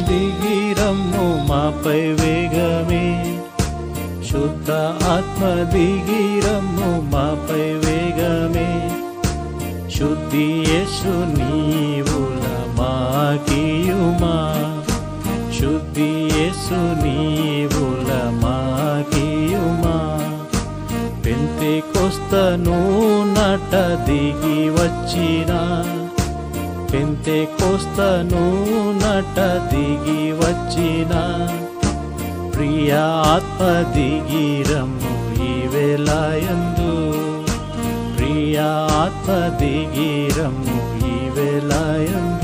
దిగిరమ్ము మాపై వేగమే, శుద్ధ ఆత్మ దిగిరమ్ము మాపై వేగమే, శుద్ధి యేసు నీవుల మాకియుమా, శుద్ధి యేసు నీవుల మాకియుమా. పెంతెకొస్తను నట దిగి వచ్చిన, పెంతెకొస్తను నట దిగి వచ్చిన, ప్రియ ఆత్మ దిగిరమ్ము ఈ వేళయందు, ప్రియ ఆత్మ దిగిరమ్ము ఈ వేళయందు.